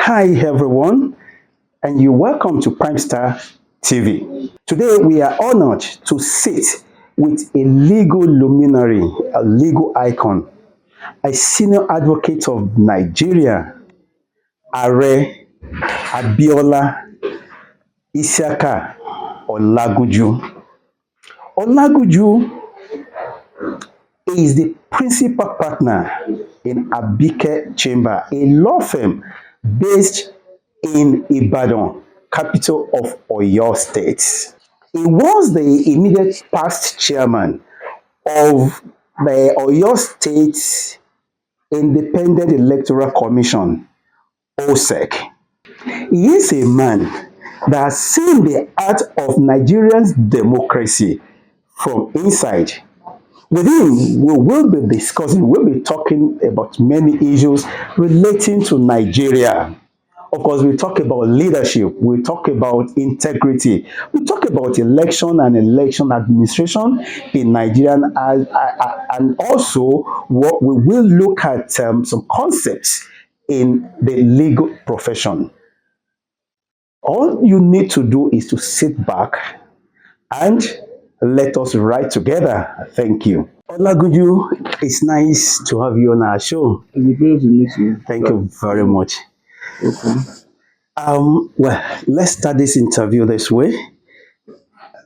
Hi everyone, and you're welcome to Prime Star TV. Today we are honored to sit with a legal luminary, a legal icon, a senior advocate of Nigeria, Are Abiola Isiaka Olagunju. Olagunju is the principal partner in Abike Chamber, a law firm based in Ibadan, capital of Oyo State. He was the immediate past chairman of the Oyo State Independent Electoral Commission, OSEC. He is a man that has seen the art of Nigerian democracy from inside. With him, we will be discussing, we'll be talking about many issues relating to Nigeria. Of course, we talk about leadership, we talk about integrity, we talk about election and election administration in Nigeria, and also what we will look at some concepts in the legal profession. All you need to do is to sit back and let us write together. Thank you. Olagunju, it's nice to have you on our show. It's a pleasure to meet you. Thank you very much. Okay. Well, let's start this interview this way.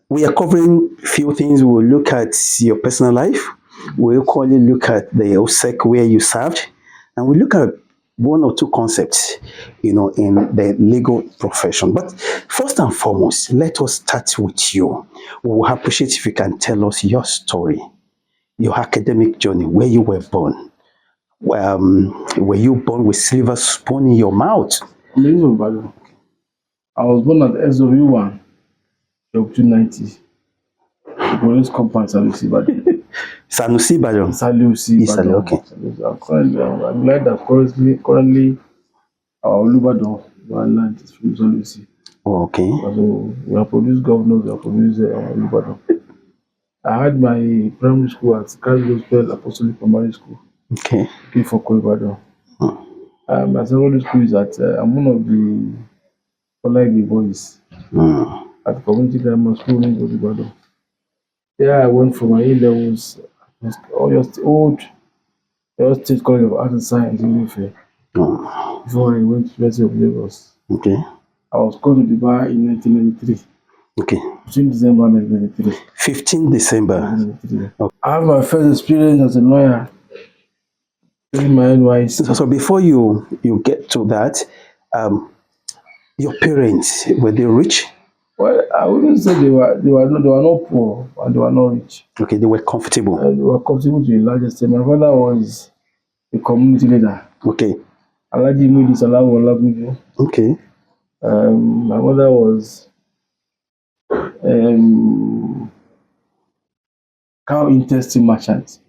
We are covering a few things. We'll look at your personal life. We'll equally look at the OSEC where you served. And we look at one or two concepts, in the legal profession. But first and foremost, let us start with you. We will appreciate if you can tell us your story, your academic journey, where you were born. Were you born with silver spoon in your mouth? I was born at SW1, Job 290. The police compound, Isale Osi, Ibadan. Sanusi Ibadan. Isale Osi, Isale, okay. I'm glad that currently our Olubadan land is from Isale Osi. Oh, okay. So we have produced governors, we have produced Olubadan. I had my primary school at Christ Gospel Apostolic Primary School. Okay. For Ibadan. My secondary school is at I'm one of the Olagi boys at the community grammar school in Ibadan. There I went for my A-levels at Oyo State College of Art and Science in Ife. Before I went to University of Lagos. Okay. I was called to the bar in 1993. Okay. 15 December 1993. 15 December. 1993. Okay. I have my first experience as a lawyer. In my NYC. So before you get to that, your parents, were they rich? Well, I wouldn't say they were not poor and they were not rich. Okay, they were comfortable. They were comfortable to a large extent. My father was a community leader. Okay. Alhaji Isale Olagunju. Okay. My mother was cow intestine merchant.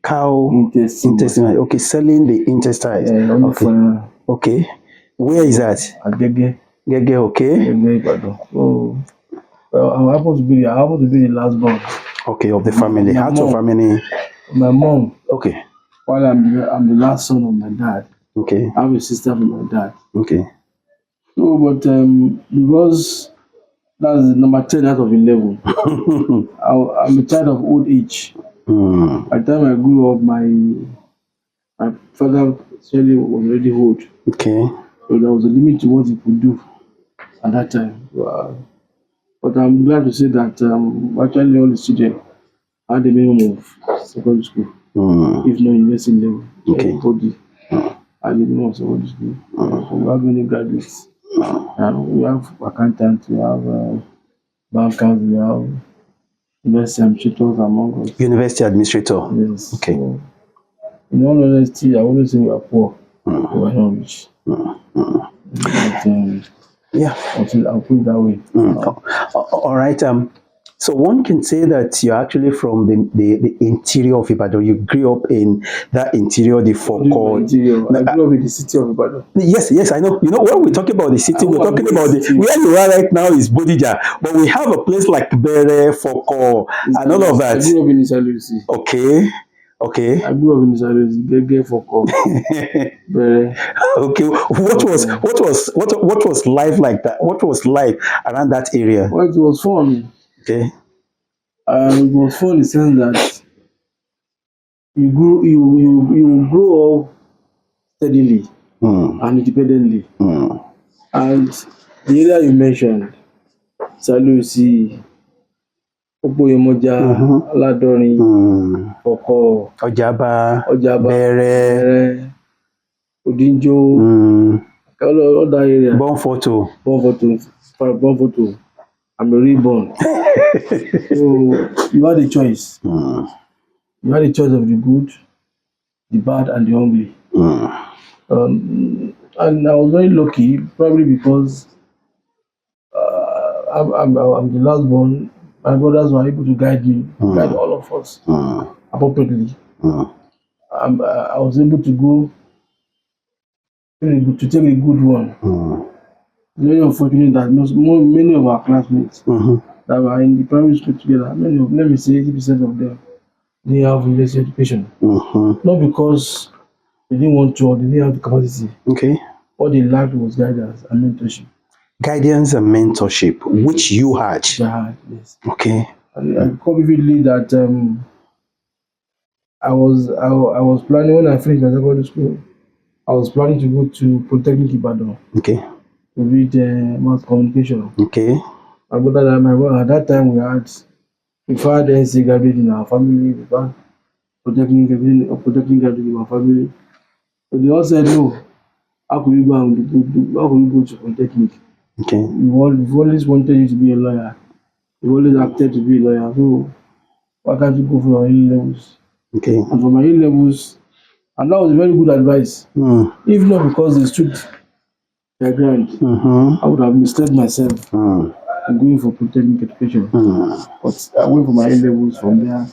Cow intestine. Okay, selling the intestines. Okay. Okay. Where is that? At Gege. Gege, okay. Gege, so I happen to be the last born. Okay, of the family. Out of how many? My mom. Okay. While I'm the last son of my dad. Okay. I have a sister from my dad. Okay. So, but because that's the number 10 out of 11, I'm a child of old age. By the time I grew up, my father actually was already old. Okay. So there was a limit to what he could do at that time. But I'm glad to say that actually all the students had the minimum of secondary school, if not university level. Okay. Everybody had the minimum of secondary school. So we have many graduates. We have accountants, we have bankers, we have university administrators among us. University administrator. Yes. Okay. So, in all honesty, I wouldn't say we are poor. We are not rich. But, yeah. I'll put it that way. All right. So one can say that you're actually from the interior of Ibadan. You grew up in that interior, the forecourt. I grew up in the city of Ibadan. Yes, I know. You know, when we talk about the city, we're talking about where you are right now is Bodija. But we have a place like Bere, Forecourt, and all of that. I grew up in Isale Osi. Okay. Okay. I grew up in Isale Osi, get for call. Very. Okay. What was life like that? What was life around that area? Well, it was fun. Okay. It was fun in the sense that you grow up steadily Mm. and independently. Mm. And the area you mentioned, Isale Osi, Opoyemoja, Mm-hmm. Aladorin, Mm. Oko, Ojaba, Ojaba, Bere, Ere, Odinjo, mm. all that area. Born photo. Born photo. I'm a reborn. So you had a choice. Mm. You had a choice of the good, the bad, and the ugly. Mm. And I was very lucky, probably because I'm the last born. My brothers were able to guide me, guide all of us Mm. appropriately. Mm. I was able to go to take a good one. Mm. Very unfortunate that many of our classmates Mm-hmm. that were in the primary school together, let me say 80% of them, they have university education. Mm-hmm. Not because they didn't want to or they didn't have the capacity. Okay. What they lacked was guidance and mentorship. Guidance and mentorship, which you had. Yeah, yes. Okay. I recall vividly that I was planning when I finished my secondary school. I was planning to go to Polytechnic Ibadan Okay. to read mass communication. Okay. At that time we've had NC graduate in our family, we've had Polytechnic graduate in our family. So they all said no. How could we go to Polytechnic? Okay. We've always wanted you to be a lawyer. We've always acted to be a lawyer. So why can't you go for your A levels? Okay. And for my A levels, and that was a very good advice. Mm. If not because they stood their ground, Mm-hmm. I would have misled myself Mm. in going for Polytechnic education. Mm. But I went for my A levels from there.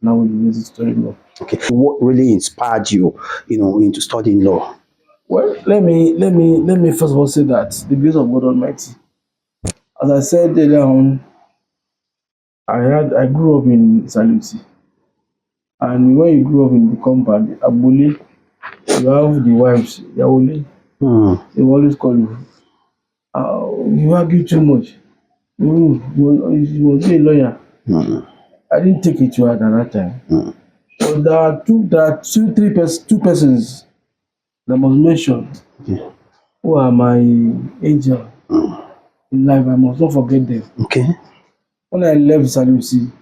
Now with university studying law. Okay. What really inspired you, into studying law? Well, let me first of all say that the grace of God Almighty. As I said earlier on, I grew up in Isale Osi. And when you grew up in the compound, Abule, you have the wives, Yawole, Mm. they will always call you. You argue too much. You must be a lawyer. Mm. I didn't take it too hard at that time. Mm. But two persons that must mention Okay. who are my angel in life. I must not forget them. Okay. When I left Isale Osi,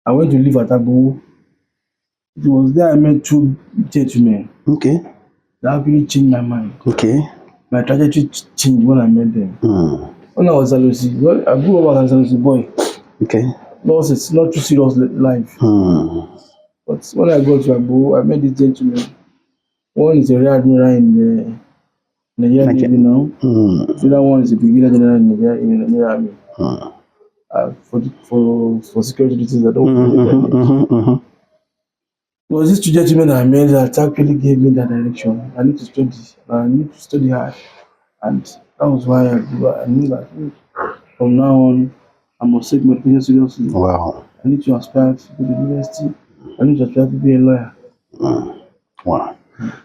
I went to live at Agbowo. It was there I met two gentlemen Okay. that actually changed my mind. Okay. My trajectory changed when I met them. Mm. When I was Isale Osi, well, I grew up as an Isale Osi boy. Okay. It's not too serious life. Mm. But when I got to Agbowo, I met this gentleman. One is a rear admiral in the Nigerian Okay. Navy now. Mm. The other one is a brigadier general in Nigerian Army. Mm. For security reasons, I don't Mm-hmm. know their names. Mm-hmm. Mm-hmm. It was these two gentlemen I met that actually gave me that direction. I need to study. I need to study hard. And that was why I knew that from now on, I must take my education seriously. Wow. I need to aspire to go to university. I need to aspire to be a lawyer. Mm. Wow.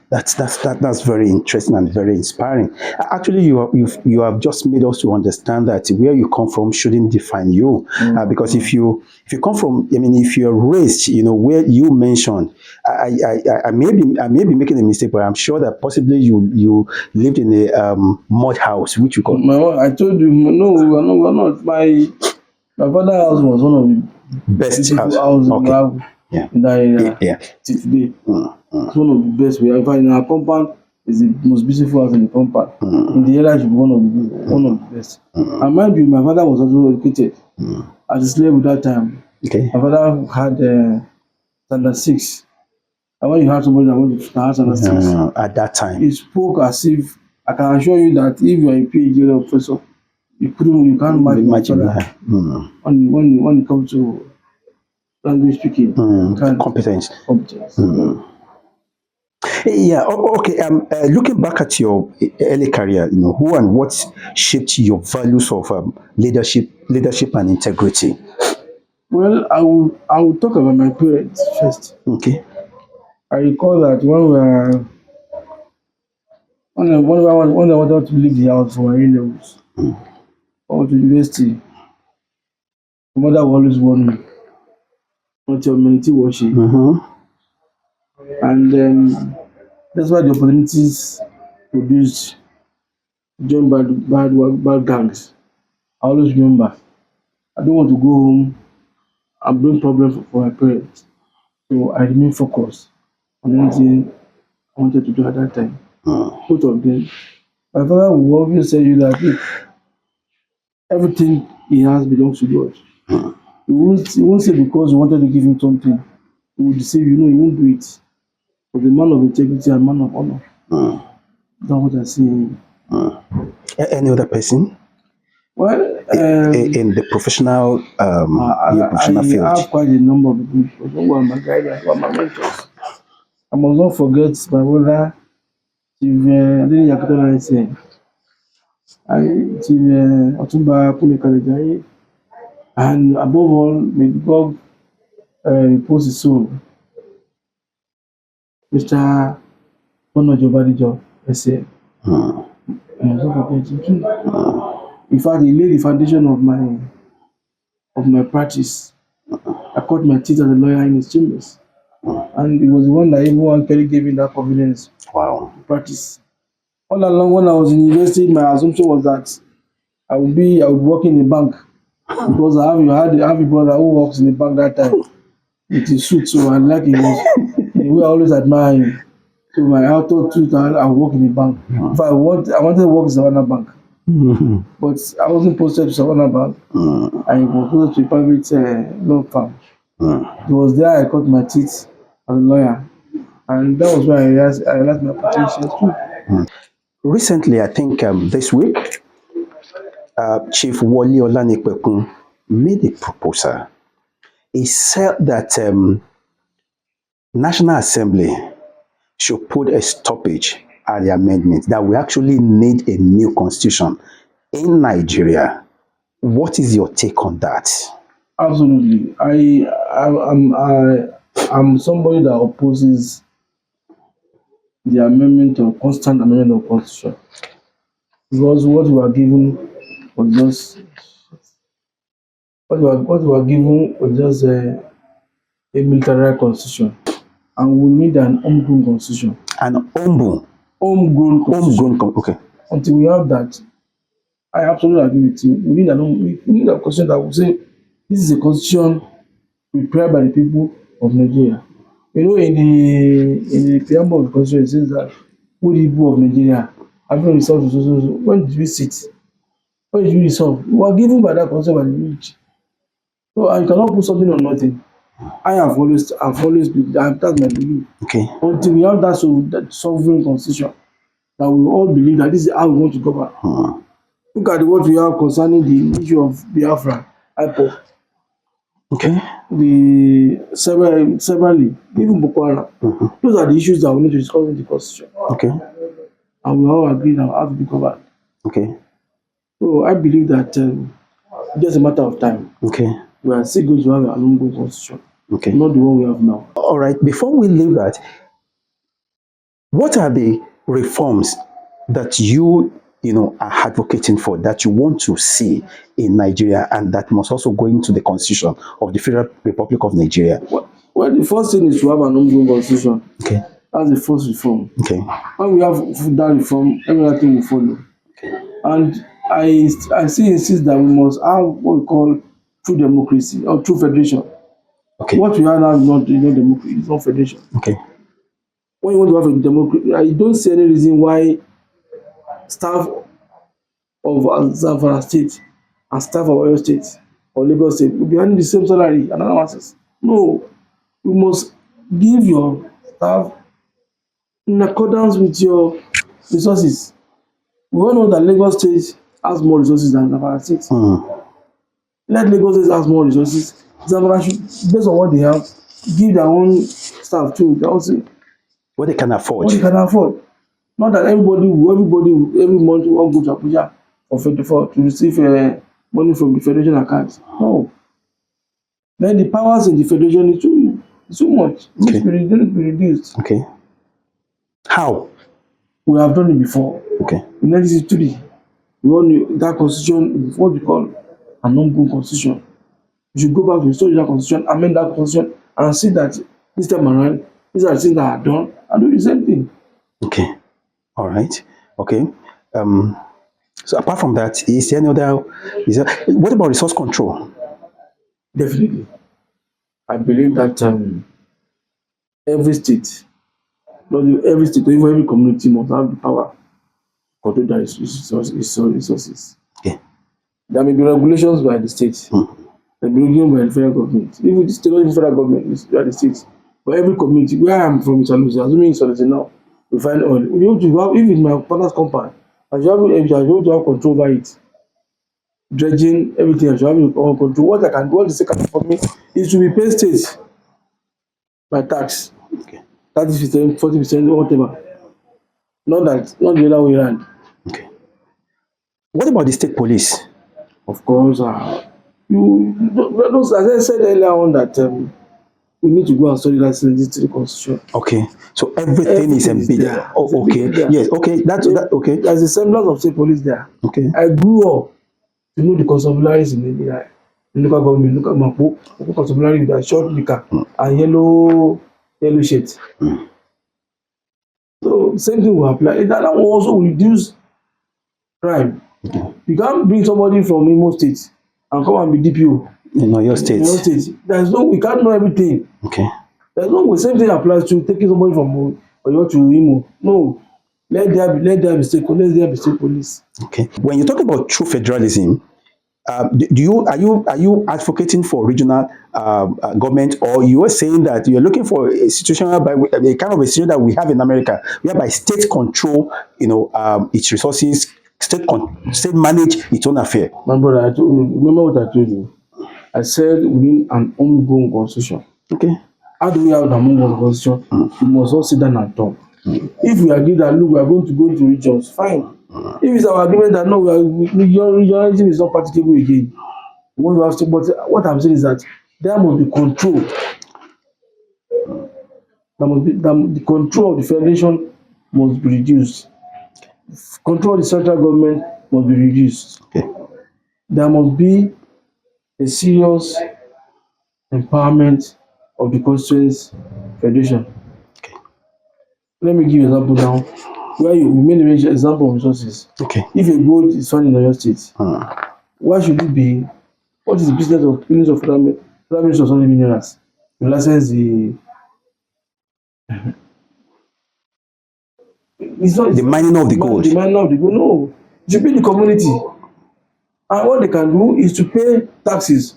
That's very interesting and very inspiring. Actually, you have just made us to understand that where you come from shouldn't define you. Because if you come from, if you're raised, where you mentioned, I may be making a mistake, but I'm sure that possibly you lived in a mud house, which you call I told you, no, we're not. My father's house was one of the best beautiful house. houses we Okay. have Yeah. in that area Yeah. till today. Mm. It's one of the best we have. In fact, in our compound, it's the most beautiful house in the compound. In the area, it should be one of the best. And mind you, my father was also educated as a slave at that time. Okay. My father had standard 6. And when you have somebody that wants to have standard 6, At that time. he spoke as if I can assure you that if you are a PhD professor, you can't match my father when it comes to language speaking. Competence. Competence. Yeah. Okay. Looking back at your early career, who and what shaped your values of leadership and integrity? Well, I will talk about my parents first. Okay. I recall that when I wanted to leave the house for my A-levels or to university, my mother will always warn me not your humanity worship. Mm-hmm. And that's why the opportunities produced join bad gangs. I always remember I don't want to go home and bring problems for my parents. So I remain focused on anything I wanted to do at that time. Both of them. My father will always tell you that look, everything he has belongs to God. He won't say because you wanted to give him something, he will deceive you. No, he won't do it. But the man of integrity and man of honor. That's what I see in him. Any other person Well, in the professional your I professional field? have quite a number of people. Some were my guidance, some were my mentors. I must not forget my brother, Chief Electoral I Chief Otumba Kule, and above all, may God repose his soul, Mr. Bonojo Badijo, SA. I must not forget him too. In fact, he laid the foundation of my practice. I cut my teeth as a lawyer in his chambers. And it was the one that even actually gave me that confidence Wow. to practice. All along when I was in university, my assumption was that I would work in a bank because I have a brother who works in a bank that time with his suit. So I like it was the way I always admire him. So my auto too that I would work in a bank. If I wanted to work in Savannah Bank, but I wasn't posted to Savannah Bank. I was posted to a private law firm. It was there I cut my teeth as a lawyer, and that was where I realized my potential too. Recently, I think this week, Chief Wole Olanipekun made a proposal. He said that National Assembly should put a stoppage at the amendment, that we actually need a new constitution in Nigeria. What is your take on that? Absolutely, I'm somebody that opposes the amendment or constant amendment of constitution because what we are given was just what we are given was just a military constitution, and we need an homegrown constitution. An humble, Homegrown constitution. okay. Until we have that, I absolutely agree with you. We need a constitution that will say this is a constitution prepared by the people of Nigeria. You know, in the preamble of the constitution, it says that we the people of Nigeria having resolved when did we sit? When did we resolve? We were given by that constitution by the village. So and you cannot put something on nothing. I've always been that's my belief. Okay. Until we have that sovereign constitution, that we all believe that this is how we want to govern. Look at what we have concerning the issue of Biafra, IPOB, Okay. severally, even Boko Haram. Those are the issues that we need to discuss in the constitution. Okay. And we all agree that we have to be governed. Okay. So I believe that it's just a matter of time. Okay. We are still going to have an ongoing constitution, Okay. not the one we have now. All right. Before we leave that, what are the reforms that you are advocating for, that you want to see in Nigeria, and that must also go into the constitution of the Federal Republic of Nigeria? Well, the first thing is to have an homegrown constitution. Okay. That's the first reform. Okay. When we have that reform, everything will follow. And I still insist that we must have what we call true democracy or true federation. Okay. What we have now is not democracy, it's not federation. Okay. When you want to have a democracy, I don't see any reason why staff of Zamfara State and staff of Oyo State or Lagos State will be earning the same salary and allowances. No, you must give your staff in accordance with your resources. We all know that Lagos State has more resources than Zamfara State. Let Lagos State has more resources. Zamfara should, based on what they have, give their own staff too. They also What they can afford. what they can afford. Not that everybody every month will go to Abuja to receive money from the federation account. No. Then the powers in the federation is too much. It needs Okay. to be reduced. Okay. How? We have done it before. Okay. In 1963, we all knew that constitution is what we call an homegrown constitution. You should go back to study that constitution, amend that constitution, and see that this time around, these are the things that are done, and do the same thing. Okay. All right. Okay. So apart from that, is there any other? What about resource control? Definitely. I believe that every state, not every state, or even every community must have the power to control their resources. Okay. There may be regulations by the state, there may be regulations by the federal government. Even the state, not even federal government, it's by the state. But every community, where I am from, Isale Osi, assuming Isale Osi now, we find oil. We have to have, if it's my father's compound, I should have to have control over it. Dredging, everything, I should have control. What I can do, what the state can for me is to be paid state by tax. Okay. 30%, 40%, whatever. Not the other way around. Okay. What about the state police? Of course, as I said earlier on that we need to go and study that to the constitution. Okay. So everything is embedded. There. Oh, okay. There. Yes. Okay. That's that. Okay. There's a semblance of state police there. Okay. I grew up to know the constabularies in the local government, local mapo, local constabulary with a short liquor and yellow shirt. So same thing will apply. That will also reduce crime. You can't bring somebody from Imo State and come and be DPO. Your state. In your state. We can't know everything. Okay. There's no way. Same thing applies to taking somebody from Oyo to Imo. No. Let there be state police. Okay. When you talk about true federalism, are you advocating for regional government, or you are saying that you are looking for a situation whereby a kind of a situation that we have in America, whereby state control, its resources, state manage its own affair? My brother, remember what I told you. I said we need an homegrown constitution. Okay. How do we have an homegrown constitution? We must all sit down and talk. If we agree that look, we are going to go into regions, fine. If it's our agreement that no, regionalism is not practicable again, we want to have to, but what I'm saying is that there must be control. The control of the federation must be reduced. Control of the central government must be reduced. Okay. There must be a serious empowerment of the constituents federation. Okay. Let me give you an example now. Where we made an example of resources. Okay. If a gold is found in your state, why should it be? What is the business of Minister of Federal of Solid Minerals? You license the. It's not the mining of the gold. The mining of the gold. No, it should be the community. And what they can do is to pay taxes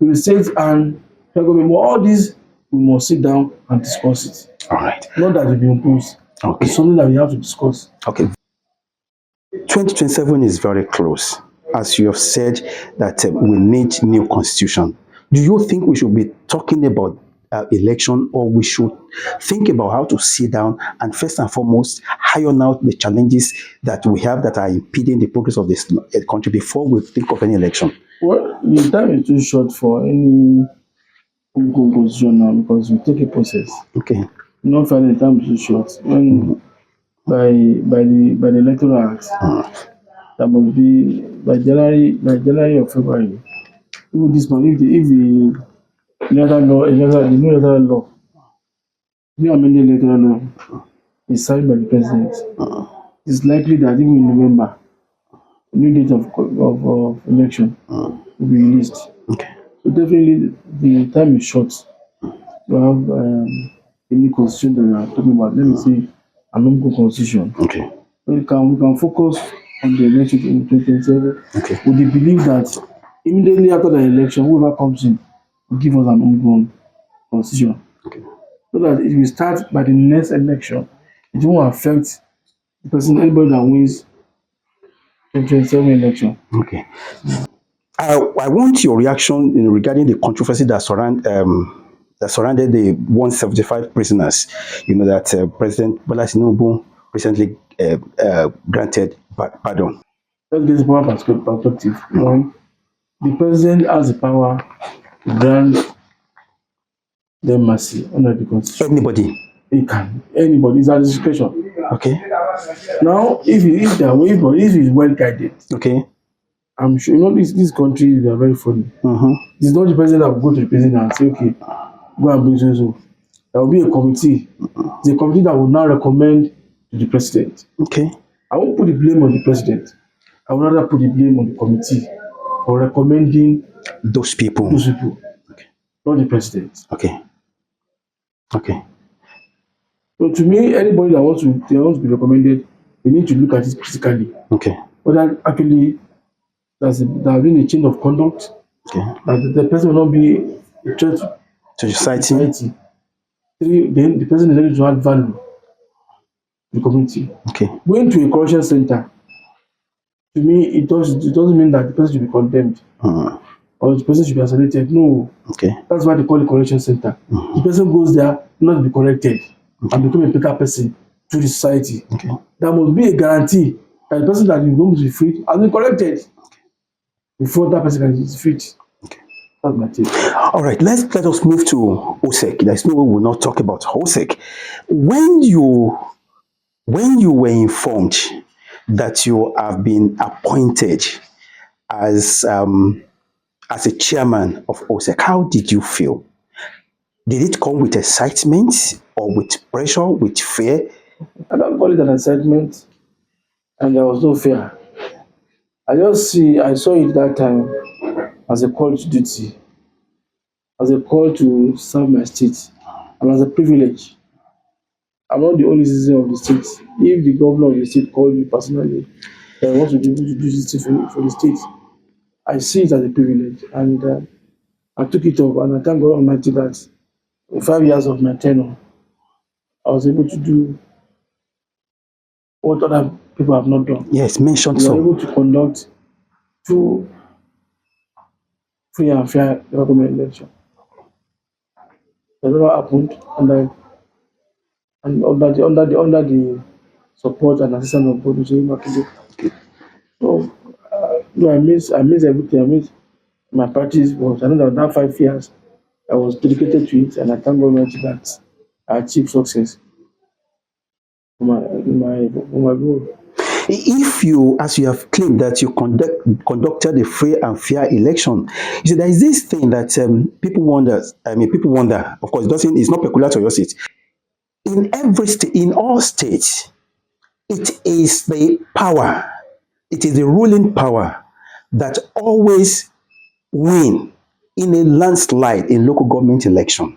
to the state and federal government. But all these, we must sit down and discuss it. All right. Not that it will be imposed. Okay. It's something that we have to discuss. Okay. 2027 is very close. As you have said, that we need new constitution. Do you think we should be talking about election, or we should think about how to sit down and first and foremost iron out the challenges that we have that are impeding the progress of this country before we think of any election? Well, the time is too short for any constitution now because we take a process. Okay. Not finding the time is too short. When by the Electoral Act, that must be by January or February. Even this month, if the new electoral law, new amended electoral law is signed by the president, it's likely that even in November, new date of election will be released. Okay. So definitely the time is short to have any constitution that we are talking about. Let me say an homegrown constitution. Okay. We can focus on the election in 2027 Okay. with the belief that immediately after the election, whoever comes in will give us an homegrown constitution. Okay. So that it will start by the next election. It won't affect the person, anybody that wins 2027 election. Okay. I want your reaction regarding the controversy that surrounded the 175 prisoners. You know that President Bola Tinubu recently granted pardon. Let's get this power perspective. One, the president has the power grant them mercy under the constitution. Anybody. He can. Anybody. It's at his discretion. Okay. Now, if they are if he's well guided, Okay. I'm sure this country, they are very funny. It's not the president that will go to the president and say, okay, go and bring so. There will be a committee. It's a committee that will now recommend to the president. Okay. I won't put the blame on the president. I would rather put the blame on the committee for recommending those people. Okay. Not the president. Okay. Okay. So to me, anybody that wants to be recommended, they need to look at it critically. Okay. Whether actually there has been a change of conduct. Okay. That the person will not be a threat to society. Three, then the person is ready to add value to the community. Okay. Going to a correction center, to me, it doesn't mean that the person should be condemned or the person should be isolated. No. Okay. That's why they call it correction center. The person goes there not to be corrected and become a better person to the society. Okay. There must be a guarantee that the person that is going to be freed has been corrected before that person can be freed. Okay. That's my take. All right, let us move to OYSIEC. There's no way we will not talk about OYSIEC. When you were informed that you have been appointed as a chairman of OYSIEC, how did you feel? Did it come with excitement or with pressure, with fear? I don't call it an excitement, and there was no fear. I saw it that time as a call to duty, as a call to serve my state, and as a privilege. I'm not the only citizen of the state. If the governor of the state called me personally, that wants to do this for the state, I see it as a privilege, and I took it up, and I thank God Almighty that in 5 years of my tenure, I was able to do what other people have not done. Yes, mentioned We were so. able to conduct 2 free and fair government elections. That never happened under the support and assistance of both Makinde. So no, I miss everything. I miss my practice was. I know that 5 years I was dedicated to it, and I thank God that I achieved success for my goal. If you, as you have claimed that you conducted a free and fair election, you see, there is this thing that people wonder. People wonder. Of course, it's not peculiar to your state. In every state, in all states, it is the power, it is the ruling power that always win in a landslide in local government election.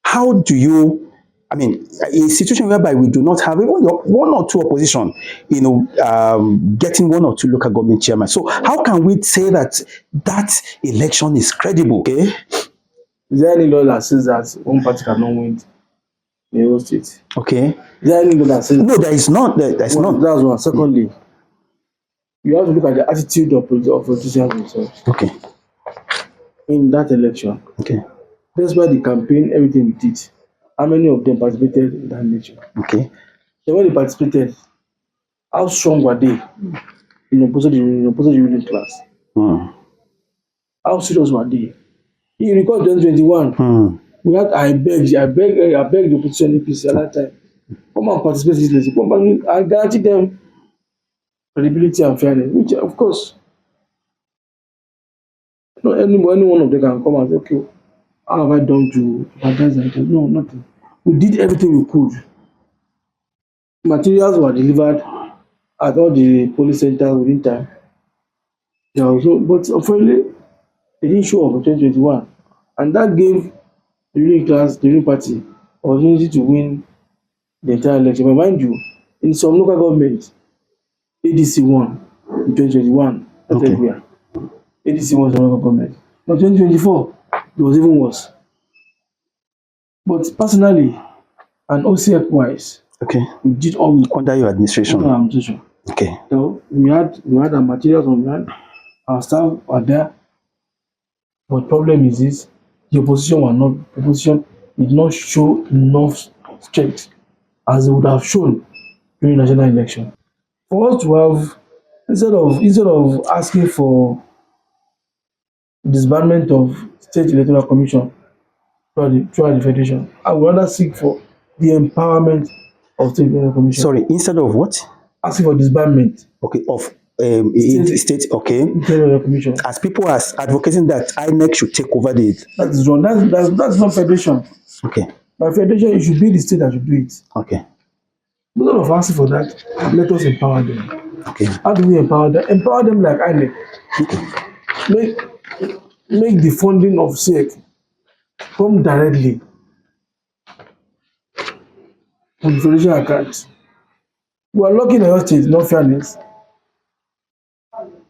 How do you, a situation whereby we do not have even one or two opposition, getting 1 or 2 local government chairmen. So how can we say that election is credible? Okay. Is there any law that says that one party cannot win the whole state? Okay. Is there any law that says no? There is not. There's not. That's one. Secondly, you have to look at the attitude of politicians themselves. Okay. In that election. Okay. That's why the campaign, everything we did. How many of them participated in that election? Okay. So when they participated, how strong were they in opposing the ruling class? How serious were they? You recall 2021. We had I begged the opposition APC at that time. Come and participate in this. I guarantee them credibility and fairness, which of course not any one of them can come and say, okay, how have I done to advance that? No, nothing. We did everything we could. Materials were delivered at all the police centers within time. But unfortunately, they didn't show up in 2021. And that gave the ruling class, the ruling party, opportunity to win the entire election. But mind you, in some local governments, ADC won in 2021. That's everywhere. ADC won some local government. But 2024, it was even worse. But personally, and OYSIEC wise, okay, we did all under your administration. Under our administration. Okay. So we had our materials on hand, our staff were there. But problem is this, the opposition did not show enough strength as they would have shown during national election. For us to have, instead of asking for disbandment of state electoral commission throughout the federation. I would rather seek for the empowerment of state electoral commission. Sorry, instead of what? Asking for disbandment. Okay, of State okay. electoral commission. As people are advocating that INEC should take over the. That is wrong. That's not federation. Okay. By federation, it should be the state that should do it. Okay. Instead of asking for that, let us empower them. Okay. How do we empower them? Empower them like INEC. Make the funding of SEC come directly from the federation account. We are lucky in our state, not fairness.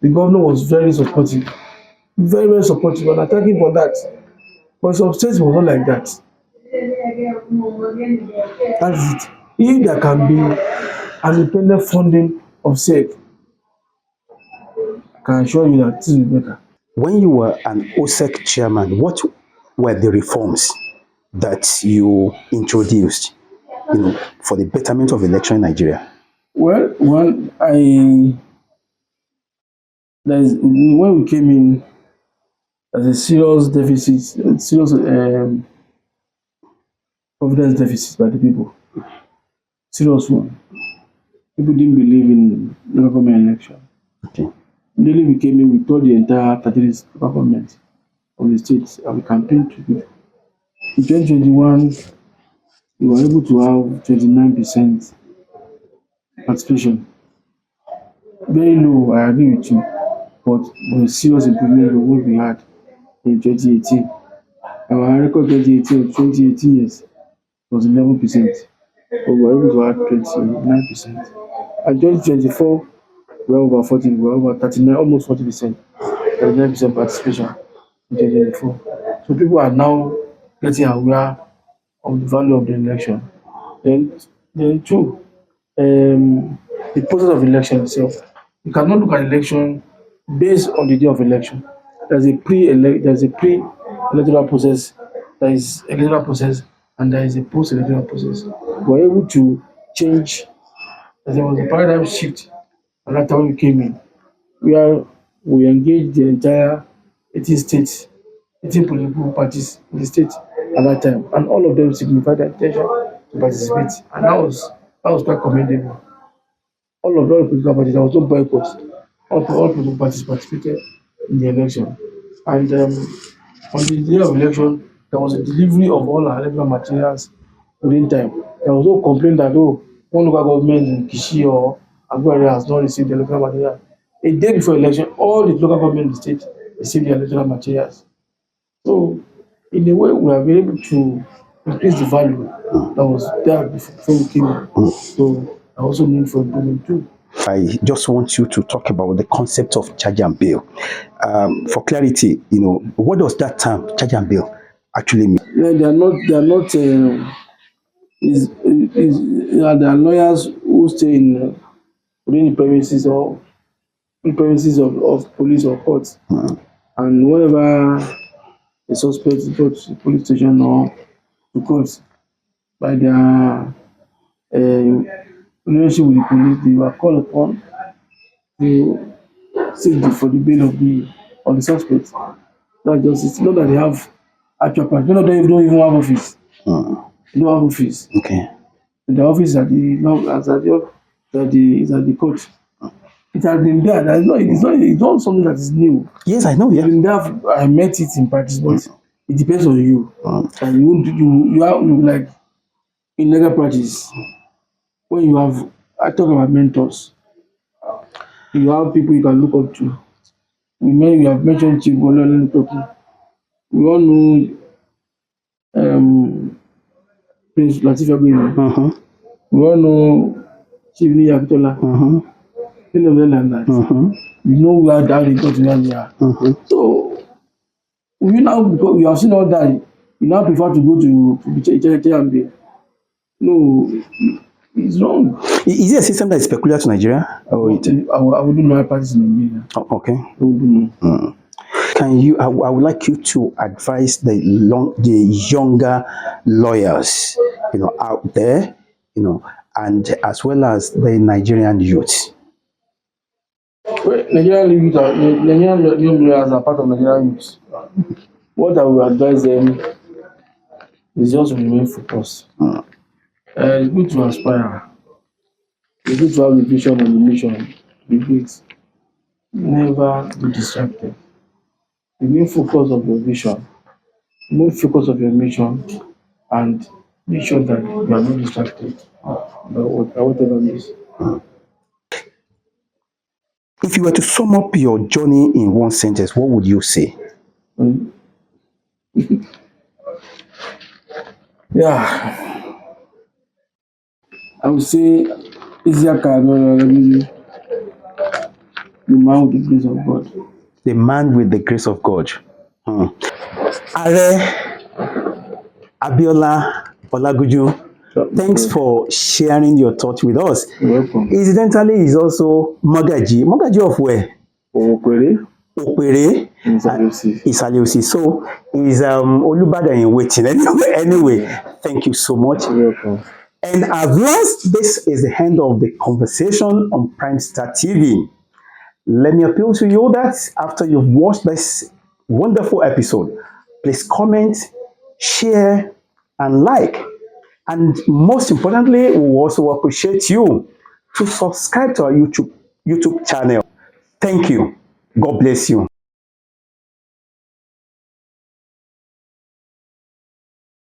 The governor was very supportive, very supportive, and attacking for that. But some states was not like that. That is it. If there can be an independent funding of SEC, I can assure you that this will be better. When you were an OSEC chairman, what were the reforms that you introduced, for the betterment of election in Nigeria? Well, when we came in, there's a serious deficit, serious confidence deficit by the people. Serious one. People didn't believe in local government election. Okay. Immediately we came in, we told the entire 33 local government of the state and we campaigned to people. In 2021, we were able to have 29% participation. Very low, I agree with you, but a serious improvement of what we had in 2018. Our record 2018 years was 11%, but we were able to have 29%. And 2024, we were over 40, we were over 39, almost 40%, 39% participation in 2024. So people are now getting aware of the value of the election. Then two, the process of election itself. You cannot look at election based on the day of election. There's a pre-electoral process, there is electoral process, and there is a post-electoral process. We were able to change. There was a paradigm shift at that time we came in, where we engaged the entire 18 states, 18 political parties in the state at that time, and all of them signified their intention to participate, and that was quite commendable. All the political parties, there was no boycott. All political parties participated in the election, and on the day of election, there was a delivery of all our electoral materials within time. There was no complaint that one local government in Kishi or Aguari has not received the electoral material. A day before election, all the local government in the state received the electoral materials. So, in a way, we have been able to increase the value that was there before we came in. So, I also need for improvement too. I just want you to talk about the concept of charge and bail. For clarity, what does that term, charge and bail, actually mean? Yeah, they are not. There are lawyers who stay in within the premises or in premises of police or courts, and whenever a suspect is brought to the police station or to court by their relationship with the police, they were called upon to seek for the bail of the suspect. That's just it's not that they have actual practice. None of them don't even have office. They don't have office. Okay. The office is at the court. It has been there. It's not something that is new. Yes, I know. Yeah. It's been there. I met it in practice, but it depends on you. And you have like in legal practice when you have. I talk about mentors. You have people you can look up to. We have mentioned Chief Ololun talking. We all know Prince Latif Agbeyi. We all know Chief Niyi Akitola. Many of them like that. We know where they got to where they are. So because we have seen all that, you now prefer to go to the No, it's wrong. Is it a system that is peculiar to Nigeria? I wouldn't know practice in Nigeria. Okay. I wouldn't know. I would like you to advise the younger lawyers, out there, and as well as the Nigerian youth. Nigerian youth are Nigerian young lawyers are part of Nigerian youth. What I will advise them is just remain focused. It's good to aspire. It's good to have a vision and a mission. Be great. Never be distracted. Remain focused of your vision. Remain focused of your mission, and make sure that you are not distracted by whatever it is. If you were to sum up your journey in one sentence, what would you say? Mm. Yeah, I would say Isiaka Olagunju, the man with the grace of God. The man with the grace of God. Ààrẹ Abiola Olagunju, thanks for sharing your thoughts with us. You're welcome. Incidentally, he's also Magaji. Magaji of where? Okwere, Opere. Isale Osi. Isale Osi. So he's Olubadan in waiting. Anyway, thank you so much. You're welcome. And at last, this is the end of the conversation on Prime Star TV. Let me appeal to you that after you've watched this wonderful episode, please comment, share, and like. And most importantly, we also appreciate you to subscribe to our YouTube channel. Thank you. God bless you.